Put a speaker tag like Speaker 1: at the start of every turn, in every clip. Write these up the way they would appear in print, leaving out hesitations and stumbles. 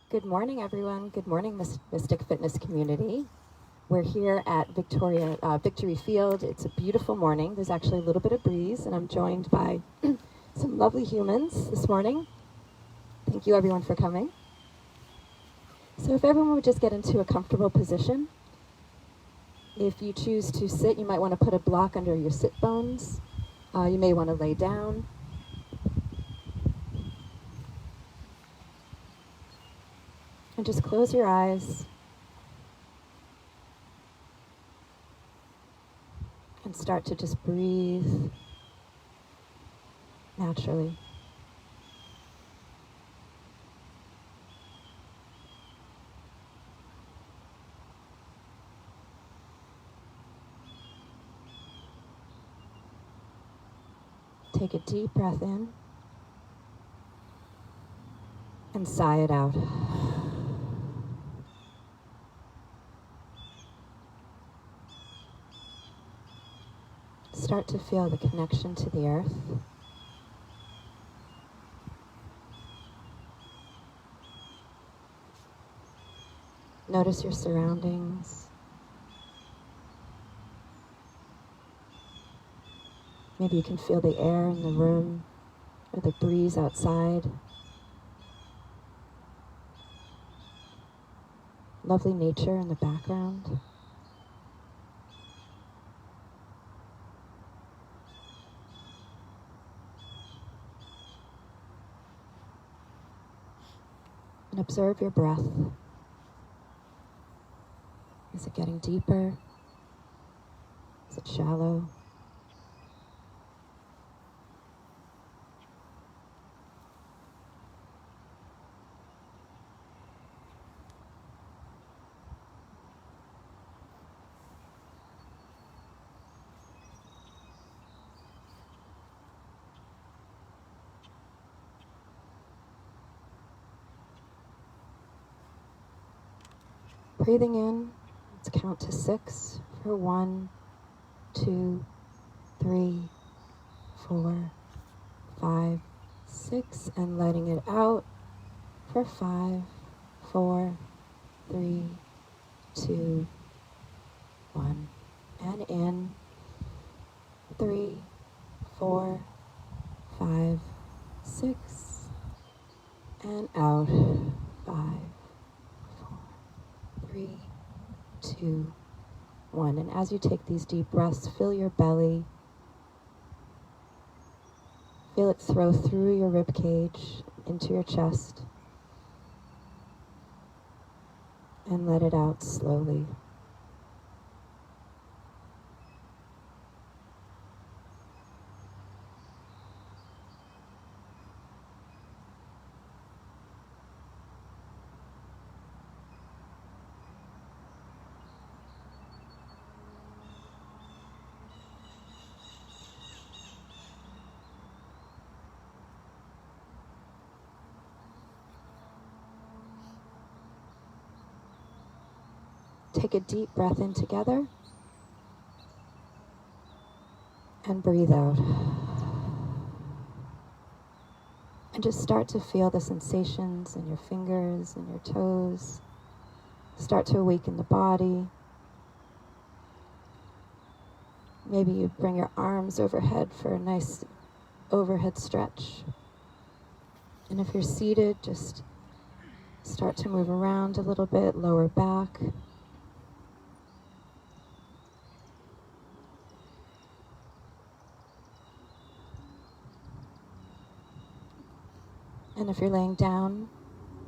Speaker 1: Good morning, everyone. Good morning, Mystic Fitness community. We're here at Victory Field. It's a beautiful morning. There's actually a little bit of breeze, and I'm joined by some lovely humans this morning. Thank you, everyone, for coming. So if everyone would just get into a comfortable position. If you choose to sit, you might want to put a block under your sit bones. You may want to lay down. And just close your eyes and start to just breathe naturally. Take a deep breath in and sigh it out. Start to feel the connection to the earth. Notice your surroundings. Maybe you can feel the air in the room or the breeze outside. Lovely nature in the background. And observe your breath. Is it getting deeper? Is it shallow? Breathing in, let's count to 6 for 1, 2, 3, 4, 5, 6, and letting it out for 5, 4, 3, 2, 1, and in 3, 4, 5, 6, and out 5, 3, 2, 1. And as you take these deep breaths, fill your belly. Feel it throw through your rib cage into your chest. And let it out slowly. Take a deep breath in together and breathe out. And just start to feel the sensations in your fingers and your toes. Start to awaken the body. Maybe you bring your arms overhead for a nice overhead stretch. And if you're seated, just start to move around a little bit, lower back. And if you're laying down,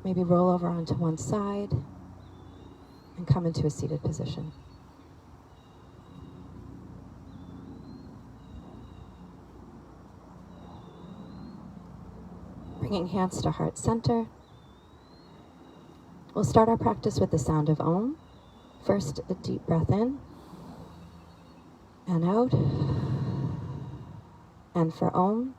Speaker 1: maybe roll over onto one side and come into a seated position. Bringing hands to heart center. We'll start our practice with the sound of Om. First, a deep breath in and out. And for Om,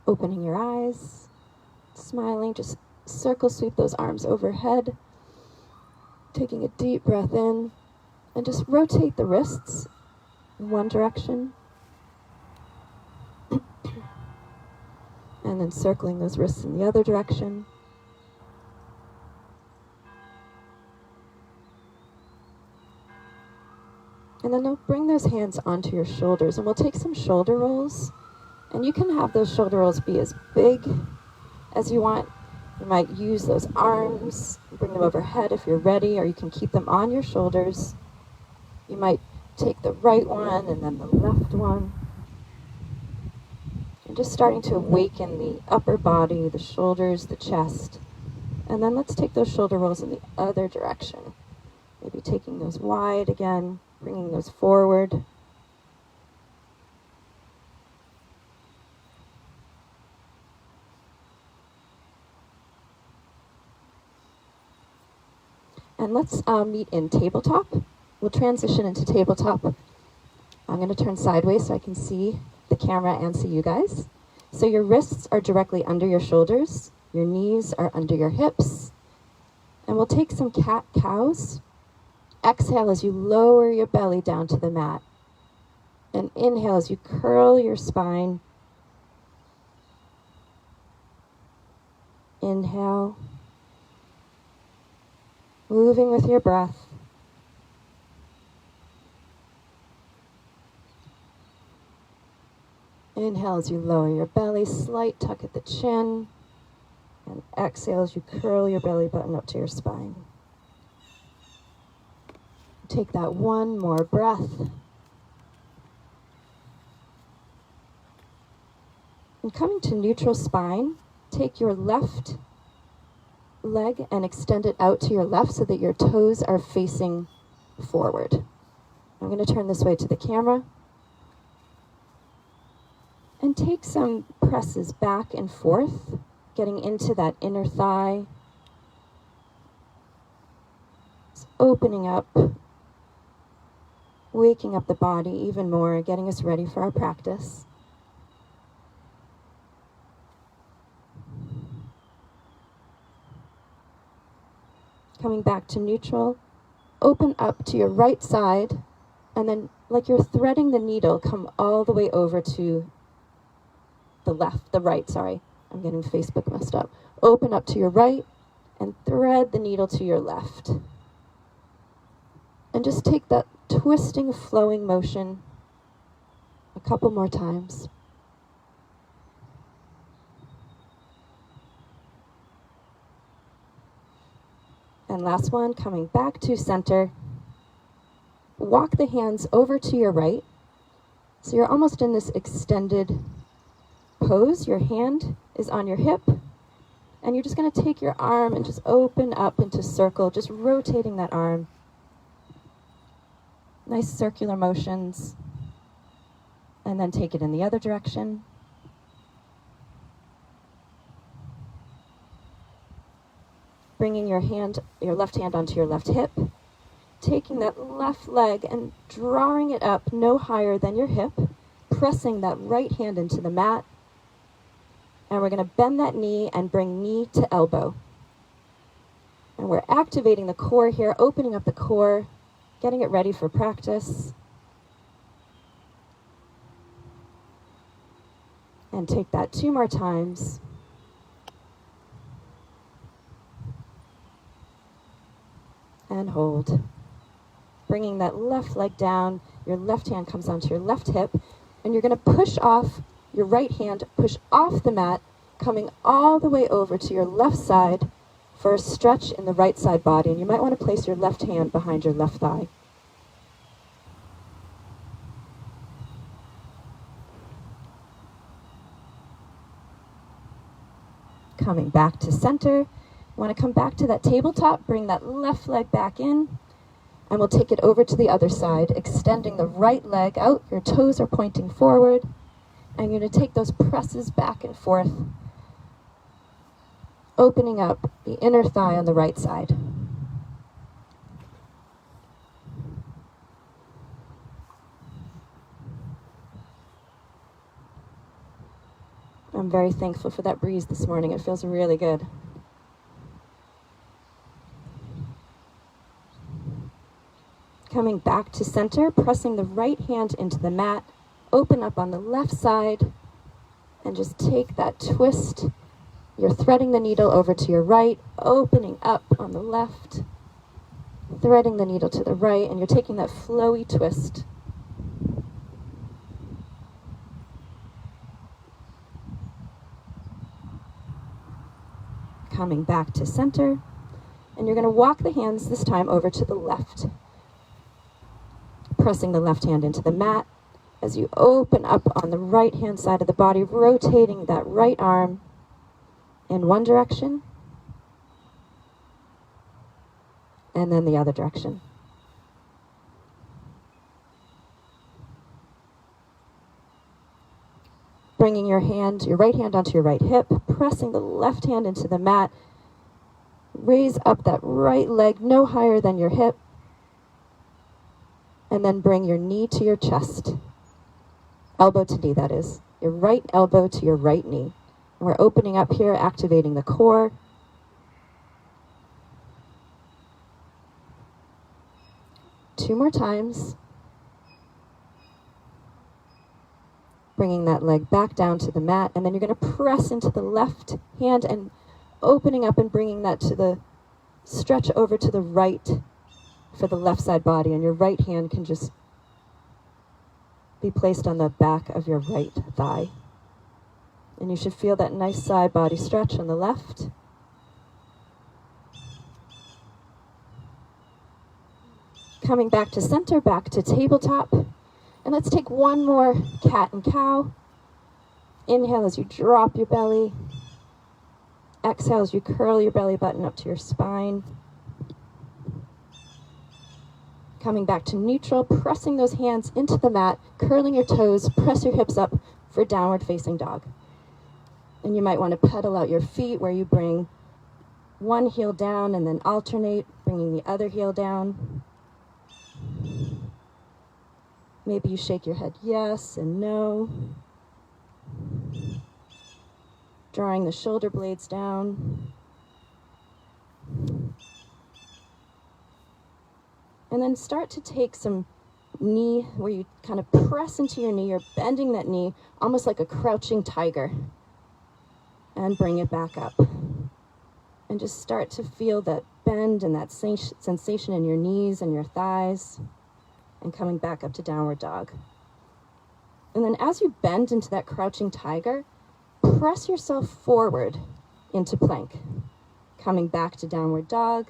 Speaker 1: Opening your eyes, smiling, just circle sweep those arms overhead, taking a deep breath in, and just rotate the wrists in one direction, and then circling those wrists in the other direction. And then they'll bring those hands onto your shoulders, and we'll take some shoulder rolls. And you can have those shoulder rolls be as big as you want. You might use those arms, bring them overhead if you're ready, or you can keep them on your shoulders. You might take the right one and then the left one. And just starting to awaken the upper body, the shoulders, the chest. And then let's take those shoulder rolls in the other direction. Maybe taking those wide again, bringing those forward. And let's meet in tabletop. We'll transition into tabletop. I'm going to turn sideways so I can see the camera and see you guys. So your wrists are directly under your shoulders. Your knees are under your hips. And we'll take some cat-cows. Exhale as you lower your belly down to the mat. And inhale as you curl your spine. Inhale. Moving with your breath. Inhale as you lower your belly, slight tuck at the chin. And exhale as you curl your belly button up to your spine. Take that one more breath. And coming to neutral spine, take your left leg and extend it out to your left so that your toes are facing forward. I'm going to turn this way to the camera. And take some presses back and forth, getting into that inner thigh. Just opening up, waking up the body even more, getting us ready for our practice. Coming back to neutral, open up to your right side, and then like you're threading the needle, come all the way over to the right, sorry. I'm getting Facebook messed up. Open up to your right and thread the needle to your left. And just take that twisting, flowing motion a couple more times. And last one, coming back to center. Walk the hands over to your right. So you're almost in this extended pose. Your hand is on your hip. And you're just going to take your arm and just open up into circle, just rotating that arm. Nice circular motions. And then take it in the other direction. Bringing your left hand onto your left hip. Taking that left leg and drawing it up no higher than your hip. Pressing that right hand into the mat. And we're going to bend that knee and bring knee to elbow. And we're activating the core here, opening up the core, getting it ready for practice. And take that 2 more times. And hold. Bringing that left leg down, your left hand comes onto your left hip, and you're going to push off your right hand, push off the mat, coming all the way over to your left side for a stretch in the right side body. And you might want to place your left hand behind your left thigh. Coming back to center. You want to come back to that tabletop, bring that left leg back in, and we'll take it over to the other side, extending the right leg out. Your toes are pointing forward. And you're going to take those presses back and forth, opening up the inner thigh on the right side. I'm very thankful for that breeze this morning. It feels really good. Coming back to center, pressing the right hand into the mat, open up on the left side, and just take that twist. You're threading the needle over to your right, opening up on the left, threading the needle to the right, and you're taking that flowy twist. Coming back to center, and you're going to walk the hands this time over to the left. Pressing the left hand into the mat as you open up on the right hand side of the body, rotating that right arm in one direction and then the other direction. Bringing your right hand onto your right hip, pressing the left hand into the mat. Raise up that right leg no higher than your hip. And then bring your knee to your chest. Elbow to knee, that is. Your right elbow to your right knee. And we're opening up here, activating the core. Two more times. Bringing that leg back down to the mat, and then you're going to press into the left hand and opening up and bringing that to the stretch over to the right for the left side body, and your right hand can just be placed on the back of your right thigh. And you should feel that nice side body stretch on the left. Coming back to center, back to tabletop. And let's take one more cat and cow. Inhale as you drop your belly. Exhale as you curl your belly button up to your spine. Coming back to neutral, pressing those hands into the mat, curling your toes, press your hips up for downward facing dog. And you might want to pedal out your feet where you bring one heel down and then alternate, bringing the other heel down. Maybe you shake your head yes and no. Drawing the shoulder blades down. And then start to take some knee, where you kind of press into your knee, you're bending that knee almost like a crouching tiger. And bring it back up. And just start to feel that bend and that sensation in your knees and your thighs. And coming back up to downward dog. And then as you bend into that crouching tiger, press yourself forward into plank. Coming back to downward dog,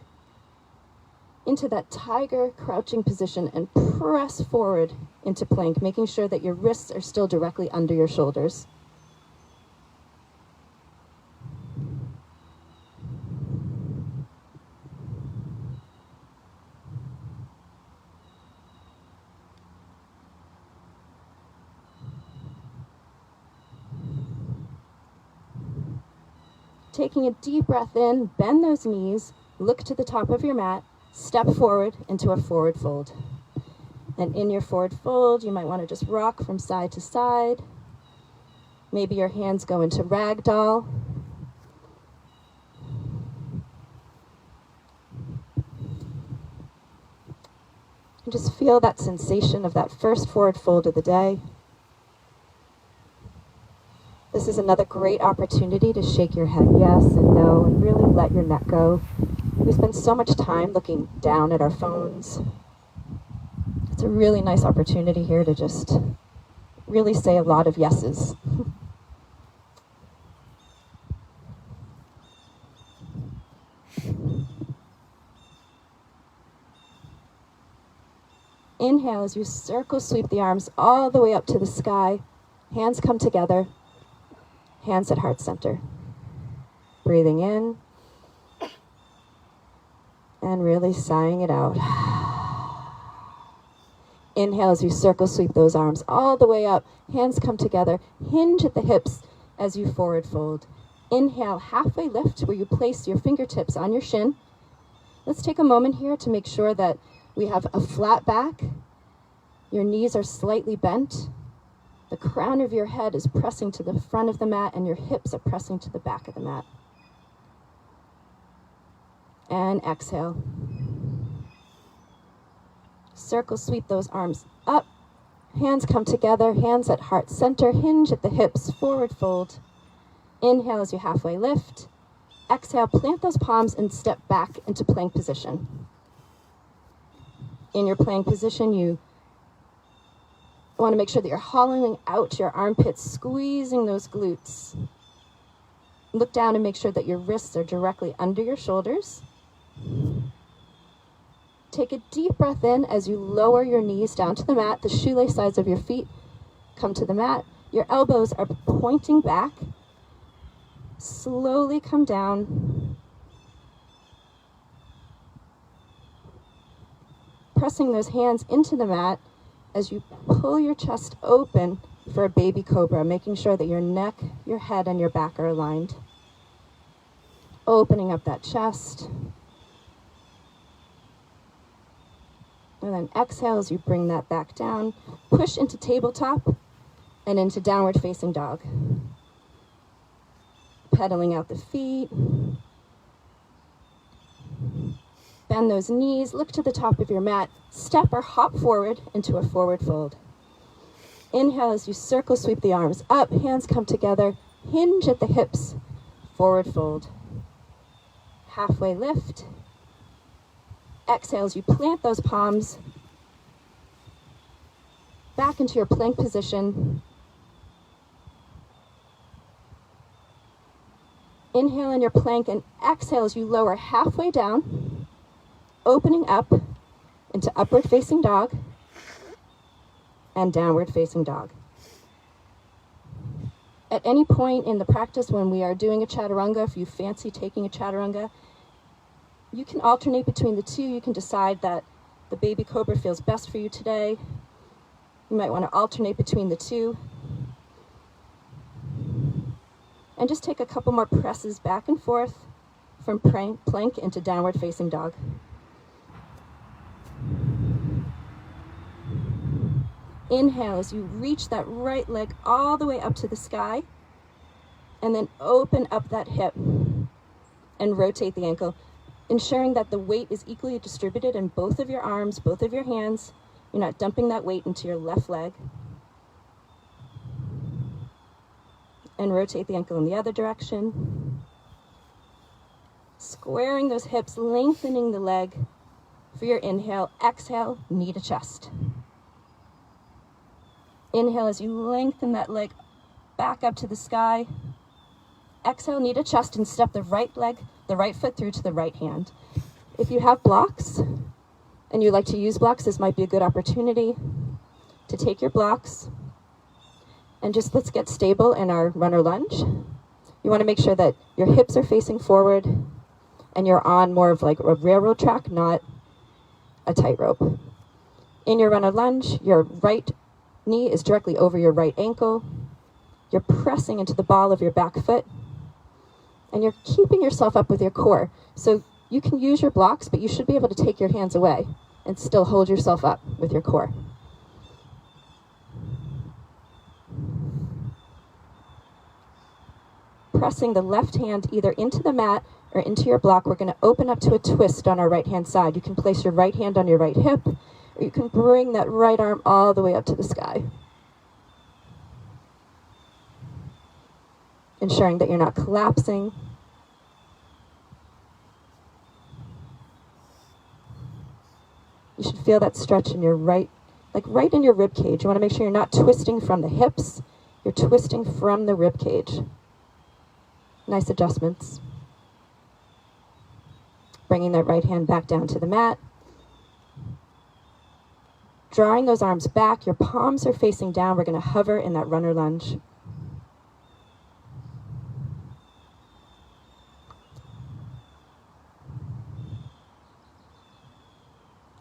Speaker 1: into that tiger crouching position, and press forward into plank, making sure that your wrists are still directly under your shoulders. Taking a deep breath in, bend those knees, look to the top of your mat, step forward into a forward fold. And in your forward fold, you might want to just rock from side to side. Maybe your hands go into ragdoll. And just feel that sensation of that first forward fold of the day. This is another great opportunity to shake your head yes and no and really let your neck go. We spend so much time looking down at our phones. It's a really nice opportunity here to just really say a lot of yeses. Inhale as you circle sweep the arms all the way up to the sky. Hands come together. Hands at heart center. Breathing in. And really sighing it out. Inhale as you circle sweep those arms all the way up. Hands come together. Hinge at the hips as you forward fold. Inhale, halfway lift where you place your fingertips on your shin. Let's take a moment here to make sure that we have a flat back. Your knees are slightly bent. The crown of your head is pressing to the front of the mat, and your hips are pressing to the back of the mat. And exhale. Circle sweep those arms up. Hands come together, hands at heart center, hinge at the hips, forward fold. Inhale as you halfway lift. Exhale, plant those palms and step back into plank position. In your plank position, you want to make sure that you're hollowing out your armpits, squeezing those glutes. Look down and make sure that your wrists are directly under your shoulders. Take a deep breath in as you lower your knees down to the mat. The shoelace sides of your feet come to the mat. Your elbows are pointing back. Slowly come down. Pressing those hands into the mat as you pull your chest open for a baby cobra, making sure that your neck, your head, and your back are aligned. Opening up that chest. And then exhale as you bring that back down. Push into tabletop and into downward facing dog. Pedaling out the feet. Bend those knees, look to the top of your mat. Step or hop forward into a forward fold. Inhale as you circle sweep the arms up, hands come together, hinge at the hips, forward fold. Halfway lift. Exhale as you plant those palms back into your plank position. Inhale in your plank and exhale as you lower halfway down, opening up into upward facing dog and downward facing dog. At any point in the practice when we are doing a chaturanga, if you fancy taking a chaturanga, you can alternate between the two. You can decide that the baby cobra feels best for you today. You might want to alternate between the two. And just take a couple more presses back and forth from plank into downward facing dog. Inhale as you reach that right leg all the way up to the sky, and then open up that hip and rotate the ankle, ensuring that the weight is equally distributed in both of your arms, both of your hands. You're not dumping that weight into your left leg. And rotate the ankle in the other direction. Squaring those hips, lengthening the leg for your inhale. Exhale, knee to chest. Inhale as you lengthen that leg back up to the sky. Exhale, knee to chest, and step the right leg, the right foot through to the right hand. If you have blocks and you like to use blocks, this might be a good opportunity to take your blocks and just let's get stable in our runner lunge. You want to make sure that your hips are facing forward and you're on more of like a railroad track, not a tightrope. In your runner lunge, your right knee is directly over your right ankle. You're pressing into the ball of your back foot. And you're keeping yourself up with your core. So you can use your blocks, but you should be able to take your hands away and still hold yourself up with your core. Pressing the left hand either into the mat or into your block, we're going to open up to a twist on our right hand side. You can place your right hand on your right hip, or you can bring that right arm all the way up to the sky. Ensuring that you're not collapsing. You should feel that stretch in your right, like right in your rib cage. You want to make sure you're not twisting from the hips, you're twisting from the rib cage. Nice adjustments. Bringing that right hand back down to the mat. Drawing those arms back, your palms are facing down. We're going to hover in that runner lunge.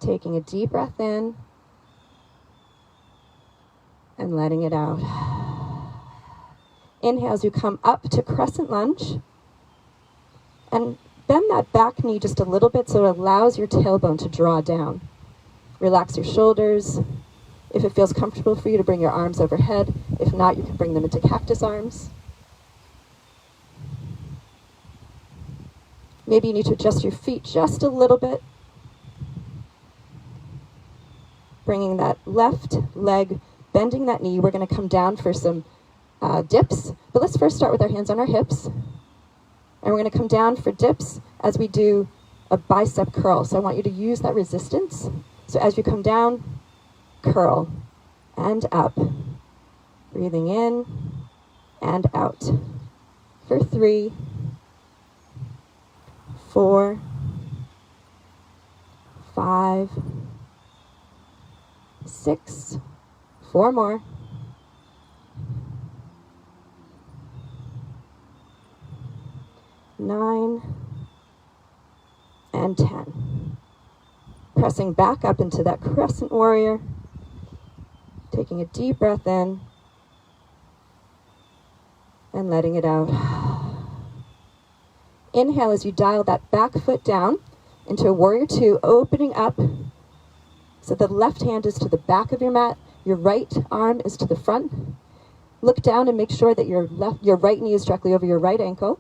Speaker 1: Taking a deep breath in and letting it out. Inhale as you come up to Crescent Lunge and bend that back knee just a little bit so it allows your tailbone to draw down. Relax your shoulders. If it feels comfortable for you to bring your arms overhead, If not, you can bring them into cactus arms. Maybe you need to adjust your feet just a little bit. Bringing that left leg, bending that knee. We're going to come down for some dips. But let's first start with our hands on our hips. And we're going to come down for dips as we do a bicep curl. So I want you to use that resistance. So as you come down, curl and up. Breathing in and out. For 3, 4, 5, 6, 4 more. 9 and 10. Pressing back up into that crescent warrior. Taking a deep breath in and letting it out. Inhale as you dial that back foot down into a warrior 2, opening up. So the left hand is to the back of your mat, your right arm is to the front. Look down and make sure that your right knee is directly over your right ankle.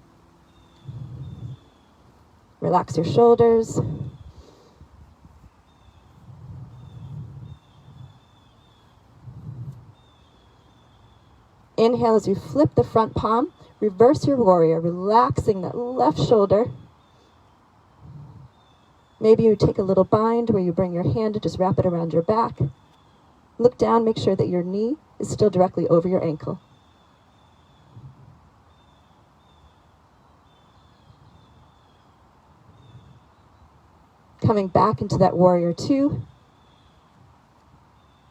Speaker 1: Relax your shoulders. Inhale as you flip the front palm, reverse your warrior, relaxing that left shoulder. Maybe you take a little bind where you bring your hand and just wrap it around your back. Look down, make sure that your knee is still directly over your ankle. Coming back into that warrior 2.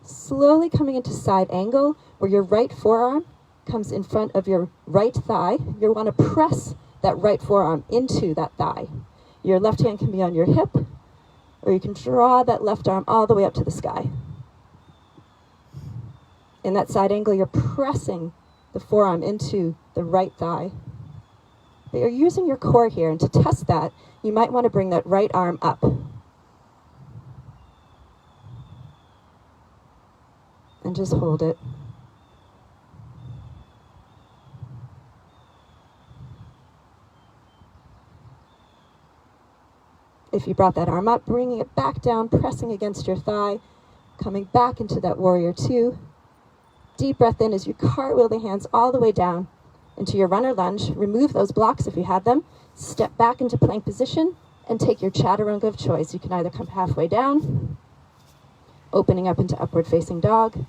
Speaker 1: Slowly coming into side angle where your right forearm comes in front of your right thigh. You want to press that right forearm into that thigh. Your left hand can be on your hip, or you can draw that left arm all the way up to the sky. In that side angle, you're pressing the forearm into the right thigh. But you're using your core here, and to test that, you might want to bring that right arm up. And just hold it. If you brought that arm up, bringing it back down, pressing against your thigh, coming back into that warrior 2. Deep breath in as you cartwheel the hands all the way down into your runner lunge. Remove those blocks if you had them. Step back into plank position and take your chaturanga of choice. You can either come halfway down, opening up into upward facing dog,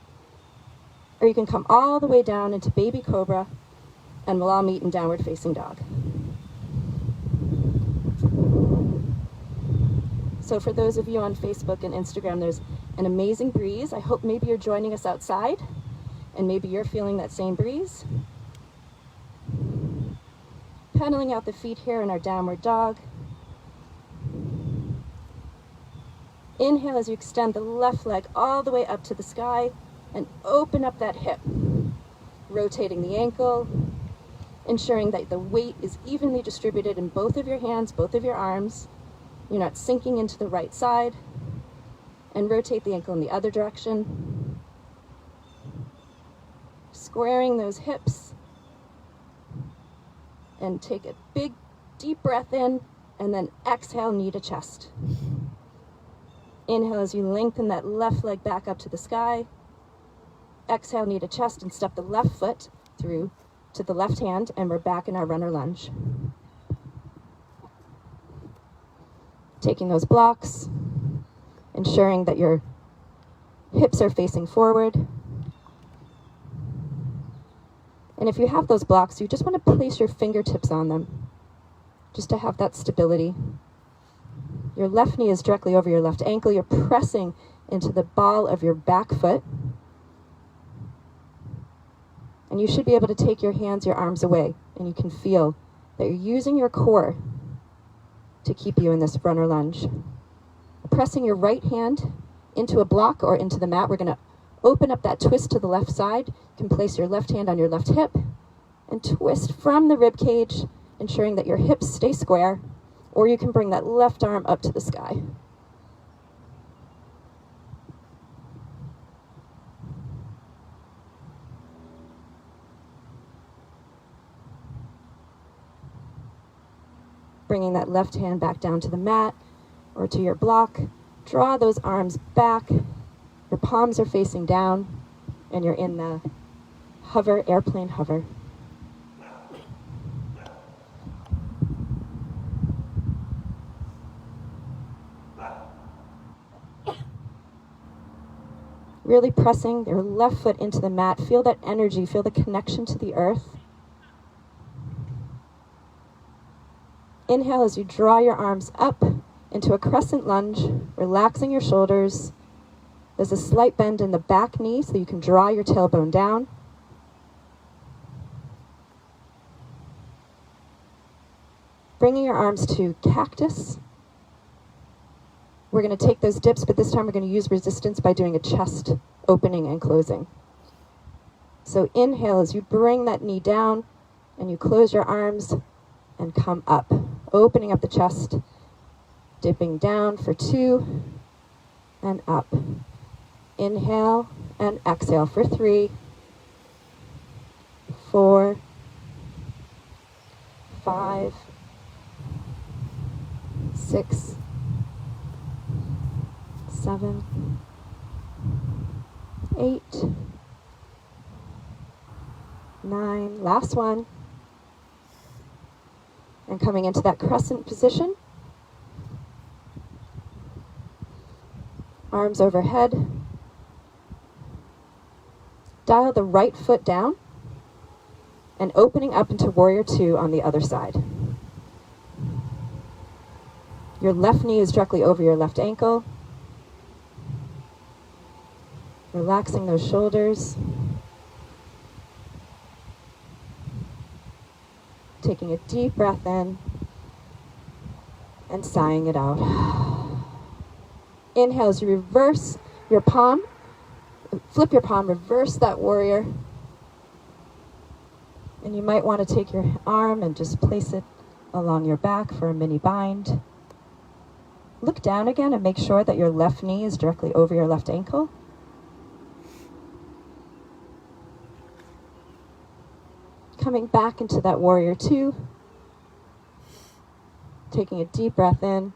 Speaker 1: or you can come all the way down into baby cobra, and we'll all meet in downward facing dog. So for those of you on Facebook and Instagram, there's an amazing breeze. I hope maybe you're joining us outside, and maybe you're feeling that same breeze. Pedaling out the feet here in our downward dog. Inhale as you extend the left leg all the way up to the sky and open up that hip. Rotating the ankle, ensuring that the weight is evenly distributed in both of your hands, both of your arms. You're not sinking into the right side. And rotate the ankle in the other direction. Squaring those hips. And take a big, deep breath in, and then exhale, knee to chest. Inhale as you lengthen that left leg back up to the sky. Exhale, knee to chest, and step the left foot through to the left hand, and we're back in our runner lunge. Taking those blocks, ensuring that your hips are facing forward. And if you have those blocks, you just want to place your fingertips on them, just to have that stability. Your left knee is directly over your left ankle. You're pressing into the ball of your back foot. And you should be able to take your hands, your arms away, and you can feel that you're using your core to keep you in this runner lunge. Pressing your right hand into a block or into the mat, we're going to open up that twist to the left side. You can place your left hand on your left hip and twist from the rib cage, ensuring that your hips stay square, or you can bring that left arm up to the sky. bringing that left hand back down to the mat or to your block. Draw those arms back. Your palms are facing down, and you're in the hover, airplane hover. Really pressing your left foot into the mat. Feel that energy, feel the connection to the earth. Inhale as you draw your arms up into a crescent lunge, relaxing your shoulders. There's a slight bend in the back knee so you can draw your tailbone down. Bringing your arms to cactus. We're going to take those dips, but this time we're going to use resistance by doing a chest opening and closing. So inhale as you bring that knee down and you close your arms and come up, opening up the chest, dipping down for 2 and up. Inhale and exhale for 3, 4, 5, 6, 7, 8, 9, last one. And coming into that crescent position. Arms overhead. Dial the right foot down and opening up into Warrior Two on the other side. Your left knee is directly over your left ankle. Relaxing those shoulders. Taking a deep breath in and sighing it out. Inhale as you reverse your palm, flip your palm, reverse that warrior. And you might want to take your arm and just place it along your back for a mini bind. Look down again and make sure that your left knee is directly over your left ankle. Coming back into that Warrior Two. Taking a deep breath in.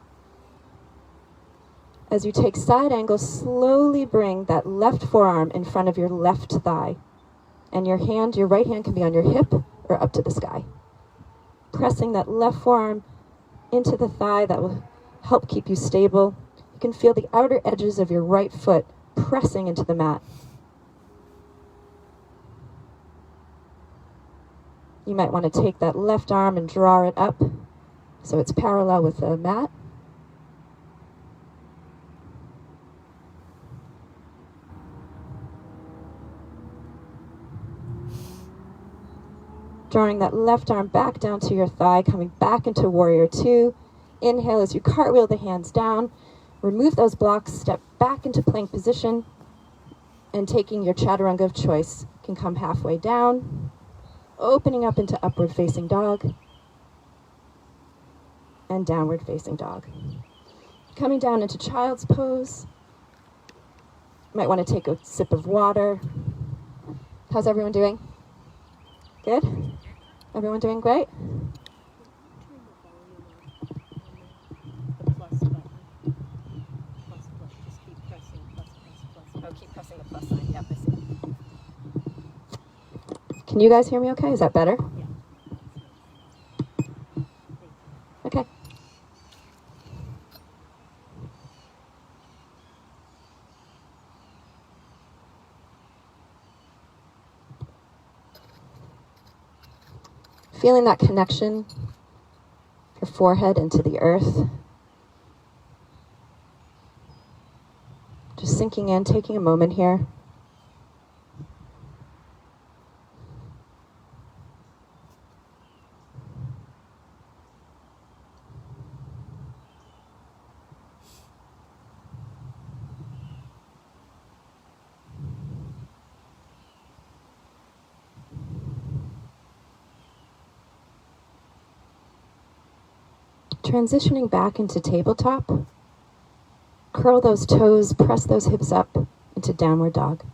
Speaker 1: As you take side angle, slowly bring that left forearm in front of your left thigh. And your right hand can be on your hip or up to the sky. Pressing that left forearm into the thigh, that will help keep you stable. You can feel the outer edges of your right foot pressing into the mat. You might want to take that left arm and draw it up so it's parallel with the mat. Drawing that left arm back down to your thigh, coming back into Warrior Two. Inhale as you cartwheel the hands down. Remove those blocks, step back into plank position, and taking your chaturanga of choice, you can come halfway down, opening up into upward facing dog and downward facing dog. Coming down into child's pose. You might want to take a sip of water. How's everyone doing? Good? Everyone doing great? Oh, keep pressing the plus sign. Yep, I see. Can you guys hear me okay? Is that better? Yeah. Okay. Feeling that connection, your forehead into the earth. Just sinking in, taking a moment here. Transitioning back into tabletop. Curl those toes, press those hips up into downward dog.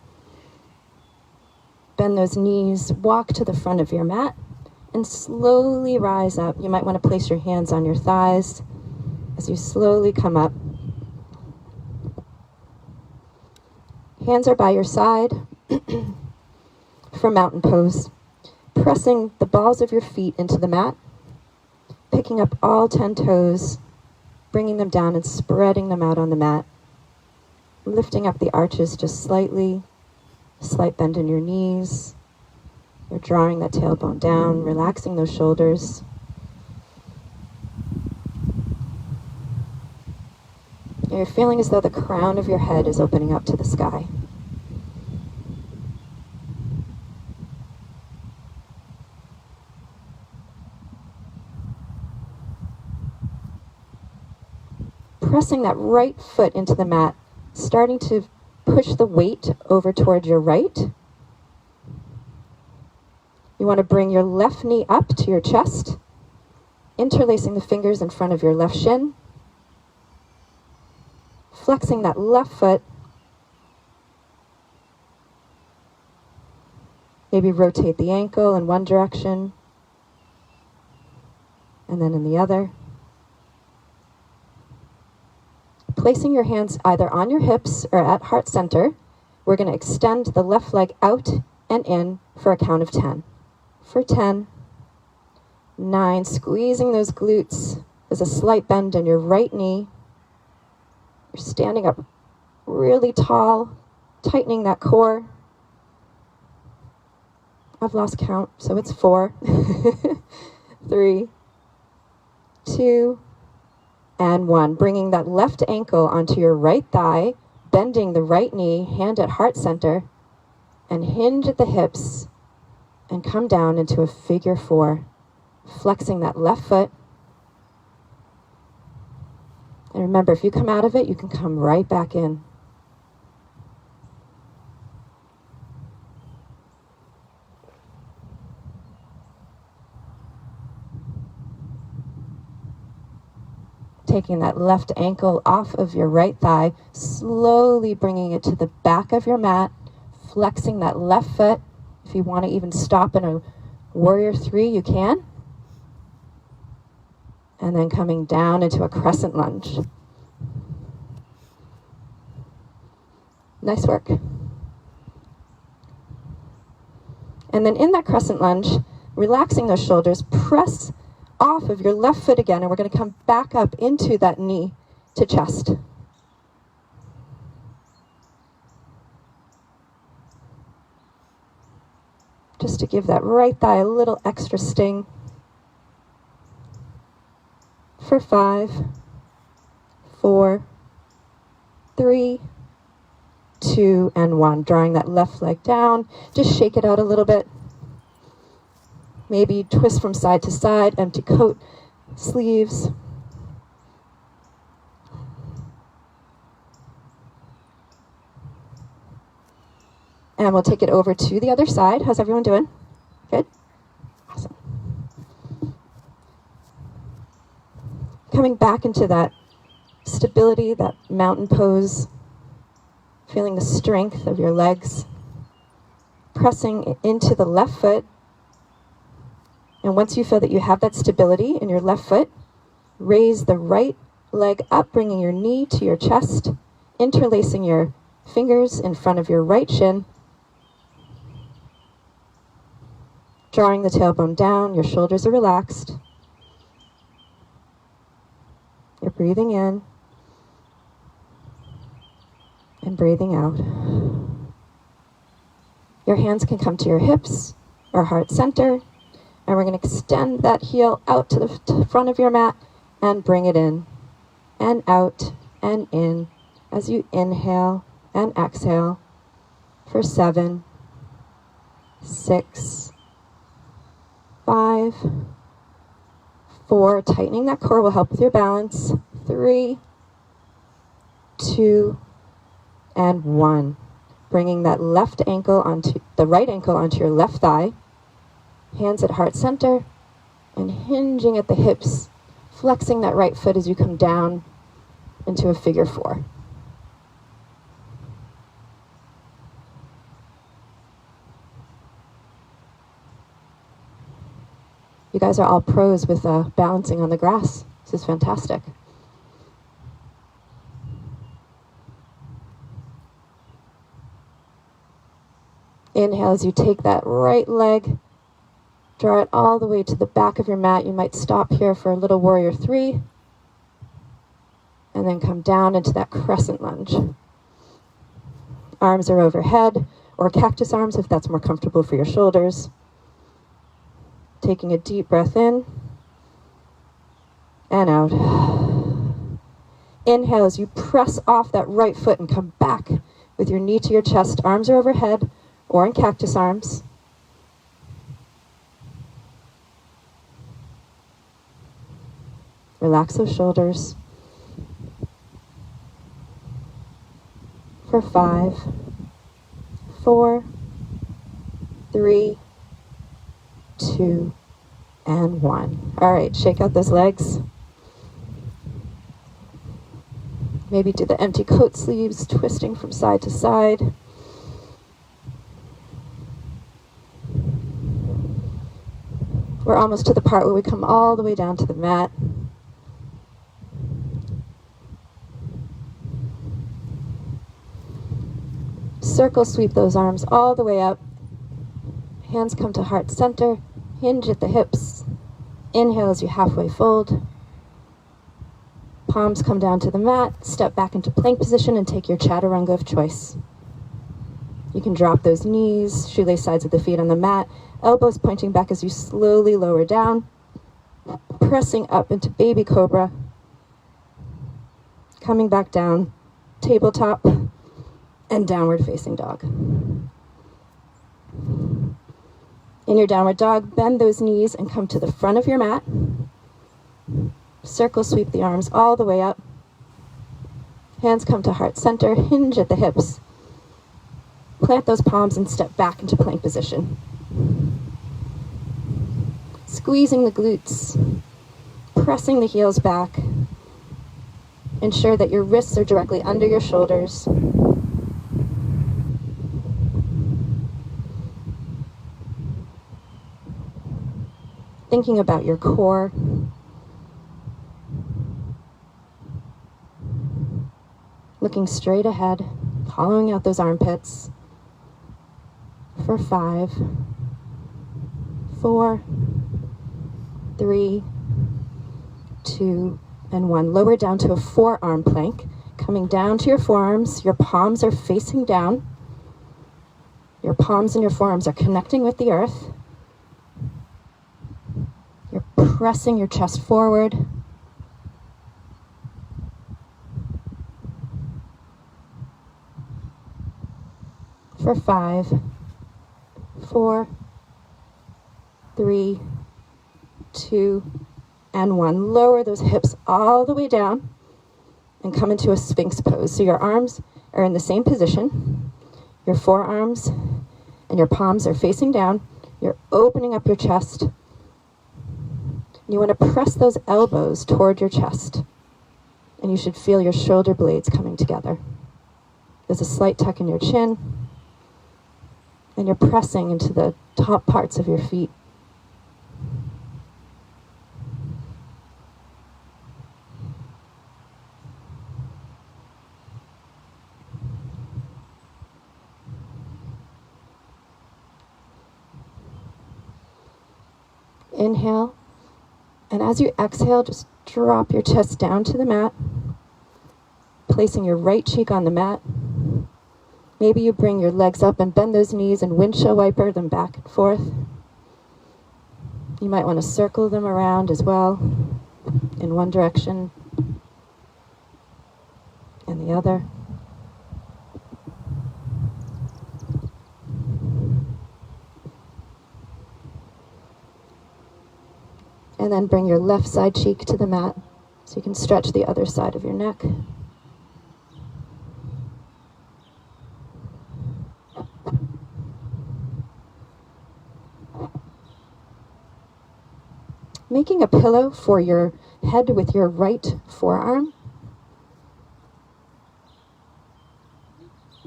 Speaker 1: Bend those knees, walk to the front of your mat, and slowly rise up. You might want to place your hands on your thighs as you slowly come up. Hands are by your side for mountain pose. Pressing the balls of your feet into the mat, picking up all 10 toes, bringing them down and spreading them out on the mat. Lifting up the arches just slightly, slight bend in your knees. You're drawing that tailbone down, relaxing those shoulders. And you're feeling as though the crown of your head is opening up to the sky. Pressing that right foot into the mat, starting to push the weight over toward your right. You want to bring your left knee up to your chest, interlacing the fingers in front of your left shin, flexing that left foot, maybe rotate the ankle in one direction, and then in the other. Placing your hands either on your hips or at heart center, we're going to extend the left leg out and in for a count of 10. For 10, 9, squeezing those glutes. There's a slight bend in your right knee. You're standing up really tall, tightening that core. I've lost count, so it's 4, 3, 2, and 1. Bringing that left ankle onto your right thigh, bending the right knee, hand at heart center, and hinge at the hips, and come down into a figure 4, flexing that left foot. And remember, if you come out of it, you can come right back in. Taking that left ankle off of your right thigh, slowly bringing it to the back of your mat, flexing that left foot. If you want to even stop in a warrior 3, you can. And then coming down into a crescent lunge. Nice work. And then in that crescent lunge, relaxing those shoulders, press off of your left foot again, and we're going to come back up into that knee to chest. Just to give that right thigh a little extra sting. For 5, 4, 3, 2, and 1. Drawing that left leg down. Just shake it out a little bit. Maybe twist from side to side, empty coat sleeves. And we'll take it over to the other side. How's everyone doing? Good? Awesome. Coming back into that stability, that mountain pose. Feeling the strength of your legs. Pressing into the left foot. And once you feel that you have that stability in your left foot, raise the right leg up, bringing your knee to your chest, interlacing your fingers in front of your right shin, drawing the tailbone down, your shoulders are relaxed. You're breathing in and breathing out. Your hands can come to your hips or heart center. And we're going to extend that heel out to the front of your mat and bring it in and out and in as you inhale and exhale for 7, 6, 5, 4. Tightening that core will help with your balance. 3, 2, and 1. Bringing that left ankle onto the right ankle onto your left thigh. Hands at heart center, and hinging at the hips, flexing that right foot as you come down into a figure 4. You guys are all pros with balancing on the grass. This is fantastic. Inhale as you take that right leg, draw it all the way to the back of your mat. You might stop here for a little warrior 3, and then come down into that crescent lunge. Arms are overhead, or cactus arms if that's more comfortable for your shoulders. Taking a deep breath in and out. Inhale as you press off that right foot and come back with your knee to your chest. Arms are overhead or in cactus arms. Relax those shoulders. For 5, 4, 3, 2, and 1. All right, shake out those legs. Maybe do the empty coat sleeves, twisting from side to side. We're almost to the part where we come all the way down to the mat. Circle sweep those arms all the way up. Hands come to heart center. Hinge at the hips. Inhale as you halfway fold. Palms come down to the mat. Step back into plank position and take your chaturanga of choice. You can drop those knees, shoelace sides of the feet on the mat, elbows pointing back as you slowly lower down, pressing up into baby cobra, coming back down, tabletop, and downward facing dog. In your downward dog, bend those knees and come to the front of your mat. Circle sweep the arms all the way up. Hands come to heart center, hinge at the hips. Plant those palms and step back into plank position. Squeezing the glutes, pressing the heels back. Ensure that your wrists are directly under your shoulders. Thinking about your core. Looking straight ahead, hollowing out those armpits. For 5, 4, 3, 2, and 1. Lower down to a forearm plank. Coming down to your forearms, your palms are facing down. Your palms and your forearms are connecting with the earth. You're pressing your chest forward. For 5, 4, 3, 2, and 1. Lower those hips all the way down and come into a Sphinx Pose. So your arms are in the same position. Your forearms and your palms are facing down. You're opening up your chest. You want to press those elbows toward your chest. And you should feel your shoulder blades coming together. There's a slight tuck in your chin. And you're pressing into the top parts of your feet. Inhale, and as you exhale, just drop your chest down to the mat, placing your right cheek on the mat. Maybe you bring your legs up and bend those knees and windshield wiper them back and forth. You might want to circle them around as well, in one direction and the other. And then bring your left side cheek to the mat so you can stretch the other side of your neck. Making a pillow for your head with your right forearm.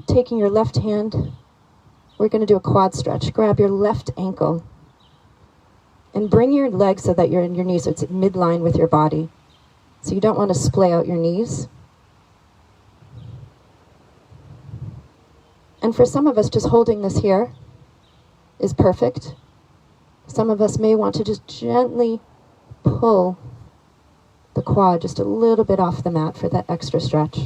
Speaker 1: Taking your left hand, we're going to do a quad stretch. Grab your left ankle And bring your legs so that you're in your knees, so it's midline with your body. So you don't want to splay out your knees. And for some of us, just holding this here is perfect. Some of us may want to just gently pull the quad just a little bit off the mat for that extra stretch.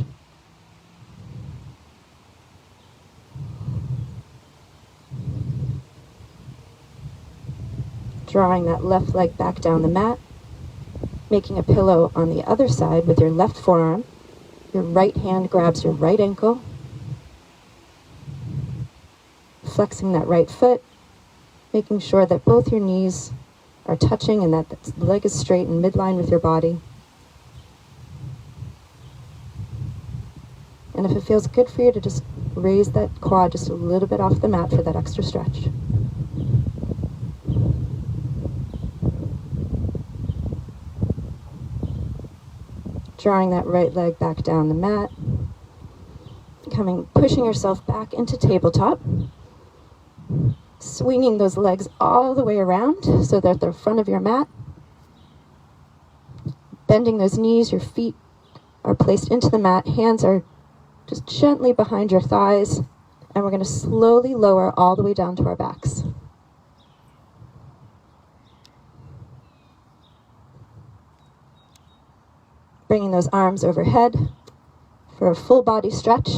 Speaker 1: Drawing that left leg back down the mat, making a pillow on the other side with your left forearm. Your right hand grabs your right ankle, flexing that right foot, making sure that both your knees are touching and that the leg is straight and midline with your body. And if it feels good for you to just raise that quad just a little bit off the mat for that extra stretch. Drawing that right leg back down the mat, pushing yourself back into tabletop, swinging those legs all the way around so that they're front of your mat, bending those knees, your feet are placed into the mat, hands are just gently behind your thighs, and we're going to slowly lower all the way down to our backs. Bringing those arms overhead for a full body stretch.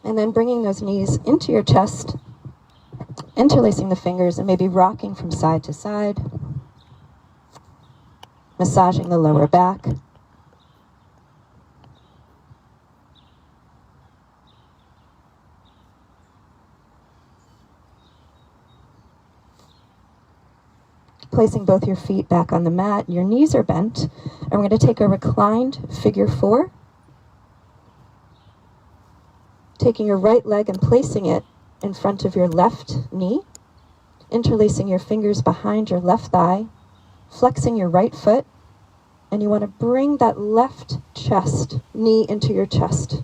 Speaker 1: And then bringing those knees into your chest, interlacing the fingers and maybe rocking from side to side, massaging the lower back. Placing both your feet back on the mat, your knees are bent, and we're going to take a reclined figure 4. Taking your right leg and placing it in front of your left knee, interlacing your fingers behind your left thigh, flexing your right foot, and you want to bring that left chest, knee into your chest.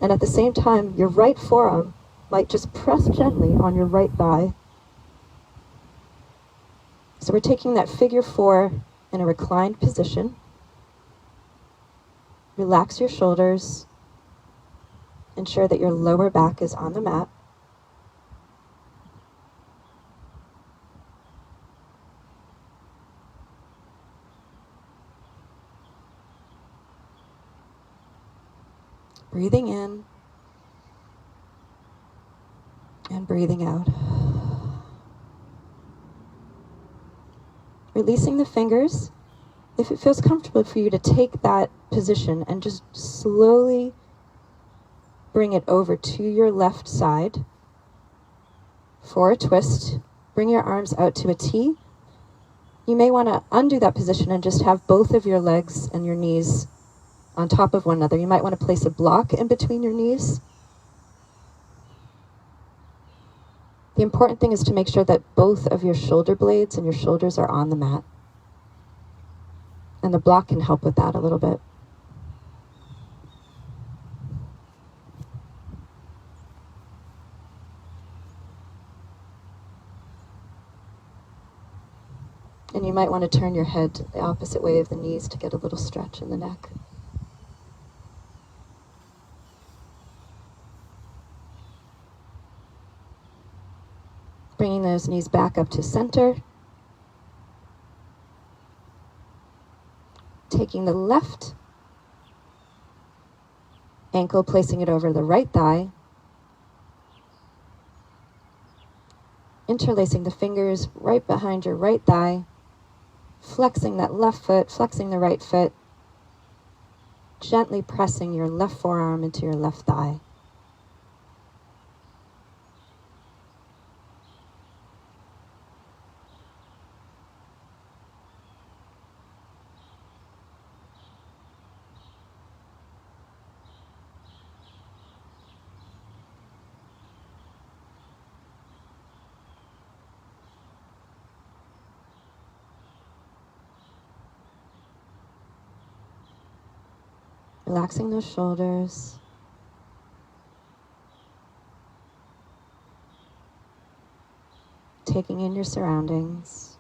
Speaker 1: And at the same time, your right forearm might just press gently on your right thigh. So we're taking that figure 4 in a reclined position. Relax your shoulders. Ensure that your lower back is on the mat. Breathing in and breathing out. Releasing the fingers. If it feels comfortable for you to take that position and just slowly bring it over to your left side for a twist. Bring your arms out to a T. You may want to undo that position and just have both of your legs and your knees on top of one another. You might want to place a block in between your knees. The important thing is to make sure that both of your shoulder blades and your shoulders are on the mat. And the block can help with that a little bit. And you might want to turn your head the opposite way of the knees to get a little stretch in the neck. Bringing those knees back up to center. Taking the left ankle, placing it over the right thigh. Interlacing the fingers right behind your right thigh. Flexing that left foot, flexing the right foot. Gently pressing your left forearm into your left thigh. Relaxing those shoulders. Taking in your surroundings.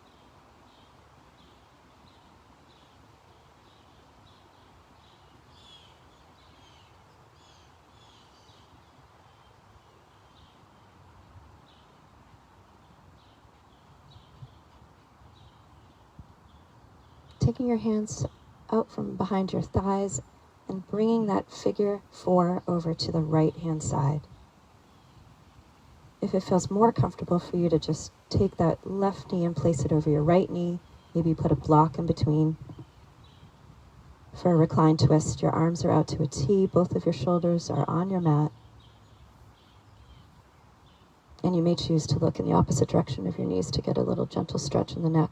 Speaker 1: Taking your hands out from behind your thighs and bringing that figure 4 over to the right-hand side. If it feels more comfortable for you to just take that left knee and place it over your right knee, maybe put a block in between. For a reclined twist, your arms are out to a T, both of your shoulders are on your mat. And you may choose to look in the opposite direction of your knees to get a little gentle stretch in the neck.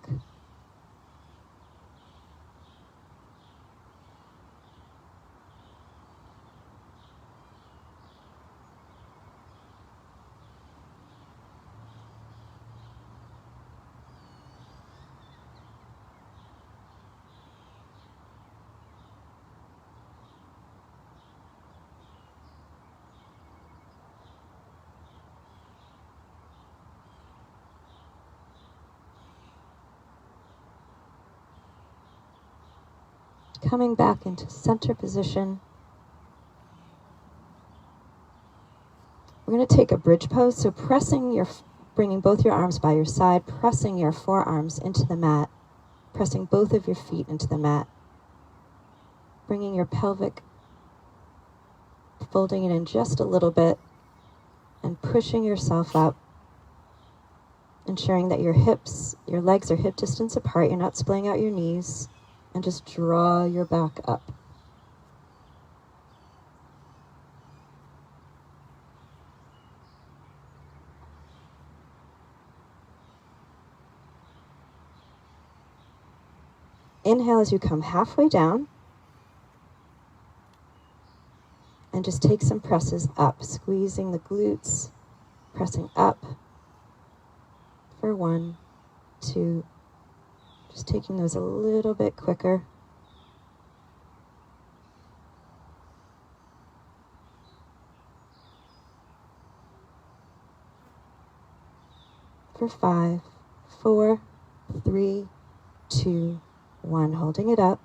Speaker 1: Coming back into center position. We're going to take a bridge pose, so bringing both your arms by your side, pressing your forearms into the mat, pressing both of your feet into the mat, bringing your pelvic, folding it in just a little bit, and pushing yourself up, ensuring that your legs are hip distance apart, you're not splaying out your knees, and just draw your back up. Inhale as you come halfway down, and just take some presses up, squeezing the glutes, pressing up for 1, 2, just taking those a little bit quicker. For 5, 4, 3, 2, 1, holding it up.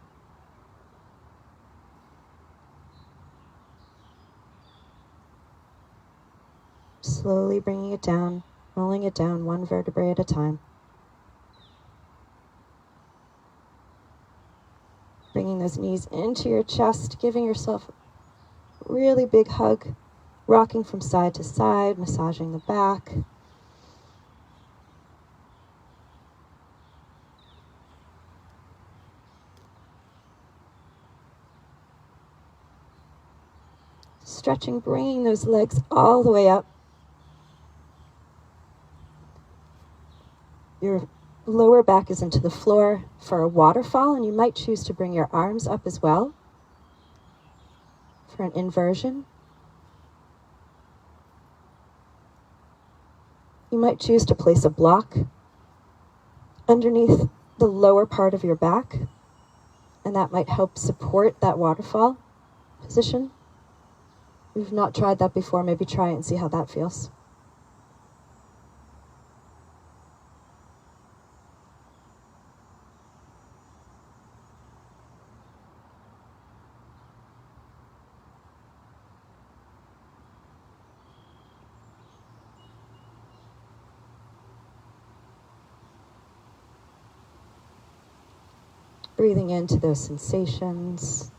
Speaker 1: Slowly bringing it down, rolling it down 1 vertebrae at a time. Bringing those knees into your chest, giving yourself a really big hug, rocking from side to side, massaging the back. Stretching, bringing those legs all the way up. Your lower back is into the floor for a waterfall, and you might choose to bring your arms up as well for an inversion. You might choose to place a block underneath the lower part of your back, and that might help support that waterfall position. If you've not tried that before, maybe try it and see how that feels. Breathing into those sensations.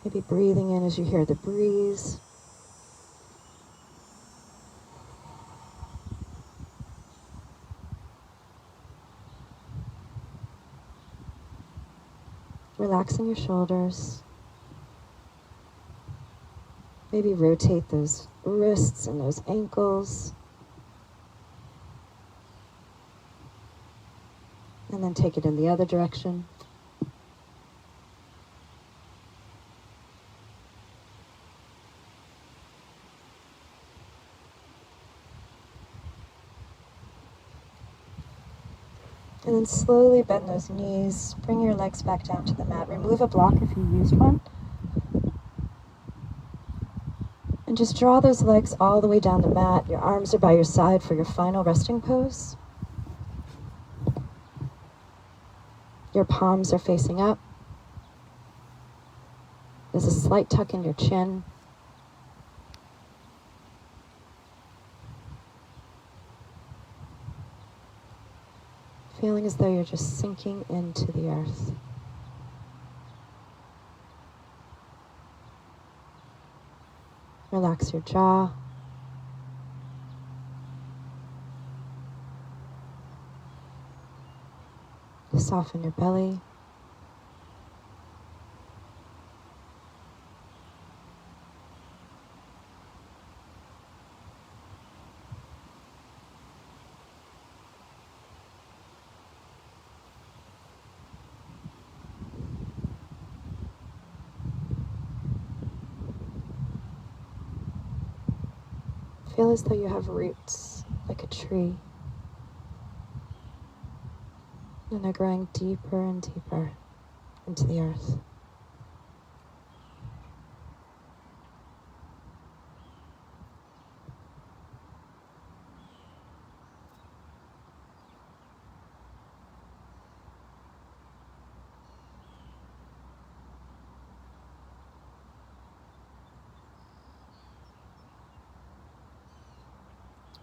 Speaker 1: Maybe breathing in as you hear the breeze. Relaxing your shoulders. Maybe rotate those wrists and those ankles. And then take it in the other direction. And then slowly bend those knees, bring your legs back down to the mat. Remove a block if you used one. And just draw those legs all the way down the mat. Your arms are by your side for your final resting pose. Your palms are facing up. There's a slight tuck in your chin. Feeling as though you're just sinking into the earth. Relax your jaw. Soften your belly. Feel as though you have roots, like a tree. And they're growing deeper and deeper into the earth.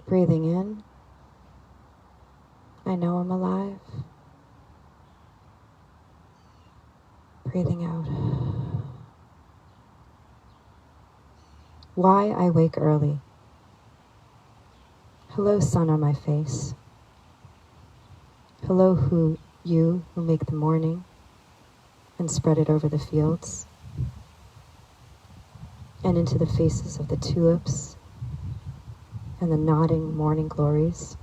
Speaker 1: Breathing in, I know I'm alive. Breathing out. Why I wake early. Hello, sun on my face. Hello, you who make the morning and spread it over the fields and into the faces of the tulips and the nodding morning glories,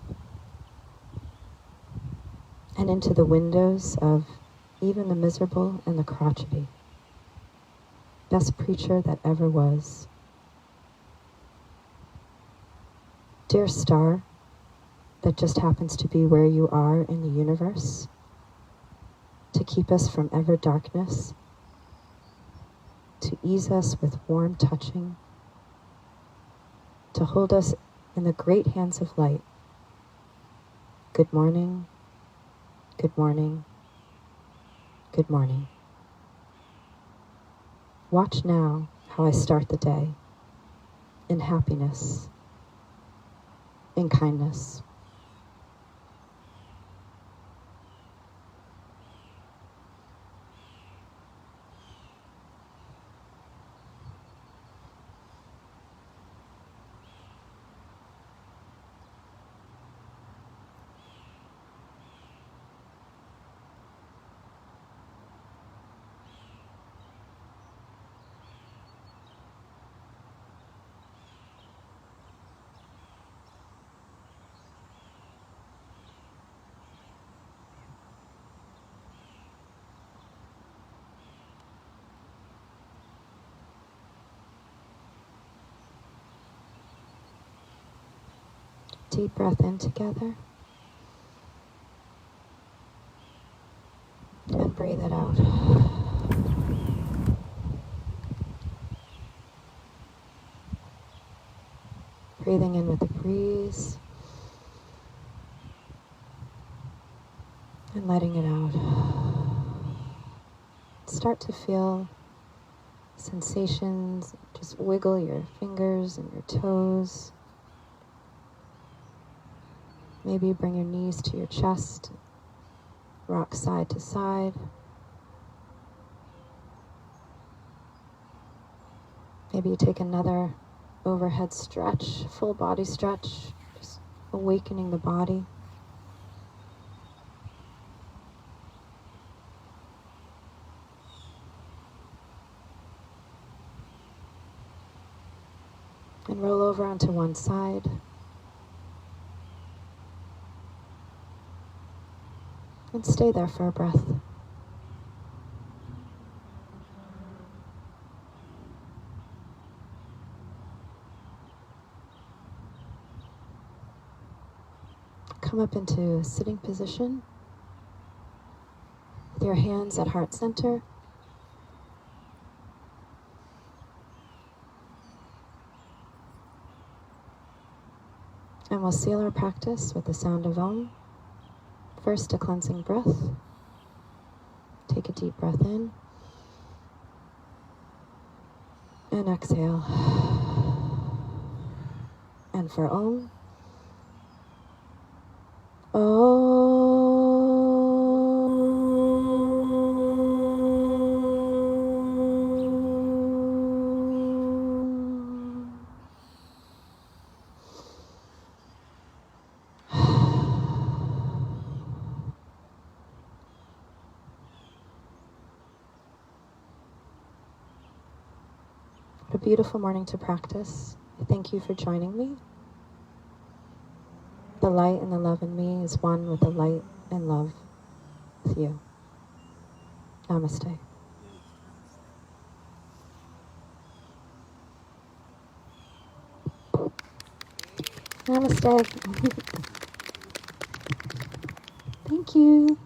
Speaker 1: and into the windows of even the miserable and the crotchety. Best preacher that ever was. Dear star, that just happens to be where you are in the universe, to keep us from ever darkness, to ease us with warm touching, to hold us in the great hands of light. Good morning, good morning, good morning. Watch now how I start the day, in happiness, in kindness. Deep breath in together. And breathe it out. Breathing in with the breeze. And letting it out. Start to feel sensations. Just wiggle your fingers and your toes. Maybe bring your knees to your chest, rock side to side. Maybe you take another overhead stretch, full body stretch, just awakening the body. And roll over onto one side. And stay there for a breath. Come up into a sitting position. your hands at heart center. And we'll seal our practice with the sound of Om. First, a cleansing breath. Take a deep breath in. And exhale. And for Om. What a beautiful morning to practice. I thank you for joining me. The light and the love in me is one with the light and love with you. Namaste. Namaste. Thank you.